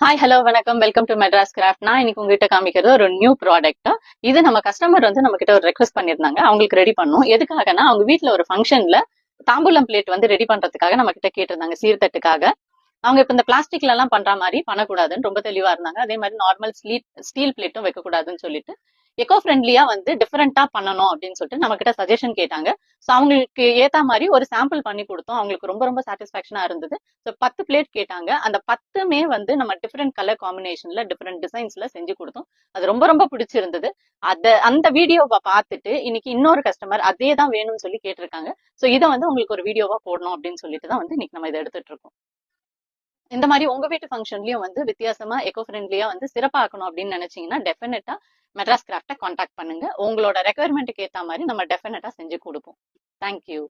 Hi hello வணக்கம் welcome to Madras craft. நான் இன்னைக்கு உங்ககிட்ட காமிக்கிறது ஒரு நியூ ப்ராடக்ட். இது நம்ம கஸ்டமர் வந்து நம்ம கிட்ட ஒரு ரெக்வஸ்ட் பண்ணியிருந்தாங்க, அவங்களுக்கு ரெடி பண்ணோம். எதுக்காகனா அவங்க வீட்ல ஒரு ஃபங்க்ஷன்ல தாம்பூலம் பிளேட் வந்து ரெடி பண்றதுக்காக நம்ம கிட்ட கேட்டிருந்தாங்க, சீர்தட்டுக்காக. அவங்க இப்ப இந்த பிளாஸ்டிக்ல எல்லாம் பண்ற மாதிரி பண்ணக்கூடாதுன்னு ரொம்ப தெளிவா இருந்தாங்க. அதே மாதிரி நார்மல் ஸ்டீல் பிளேட்டும் வைக்கக்கூடாதுன்னு சொல்லிட்டு எக்கோ ஃப்ரெண்ட்லியா வந்து டிஃபரெண்டா பண்ணணும் அப்படின்னு சொல்லிட்டு நம்ம கிட்ட சஜஷன் கேட்டாங்க. ஸோ அவங்களுக்கு ஏத்த மாதிரி ஒரு சாம்பிள் பண்ணி கொடுத்தோம். அவங்களுக்கு ரொம்ப ரொம்ப சாட்டிஸ்பாக்சனா இருந்தது. ஸோ 10 பிளேட் கேட்டாங்க. அந்த 10மே வந்து நம்ம டிஃப்ரெண்ட் கலர் காம்பினேஷன்ல டிஃப்ரெண்ட் டிசைன்ஸ்ல செஞ்சு கொடுத்தோம். அது ரொம்ப ரொம்ப பிடிச்சிருந்தது. அந்த வீடியோவை பார்த்துட்டு இன்னைக்கு இன்னொரு கஸ்டமர் அதே தான் வேணும்னு சொல்லி கேட்டிருக்காங்க. ஸோ இதை வந்து உங்களுக்கு ஒரு வீடியோவா போடணும் அப்படின்னு சொல்லிட்டு தான் வந்து இன்னைக்கு நம்ம இதை எடுத்துட்டு இருக்கோம். இந்த மாதிரி உங்க வீட்டு ஃபங்க்ஷன்லயும் வந்து வித்தியாசமா எக்கோ ஃப்ரெண்ட்லியா வந்து சிறப்பாக்கணும் அப்படின்னு நினைச்சீங்கன்னா டெஃபினட்டா மெட்ராஸ் கிராஃப்டை காண்டாக்ட் பண்ணுங்க. உங்களோட ரெக்குயர்மெண்ட்டுக்கு ஏத்த மாதிரி நம்ம டெஃபினட்டா செஞ்சு கொடுப்போம். தேங்க்யூ.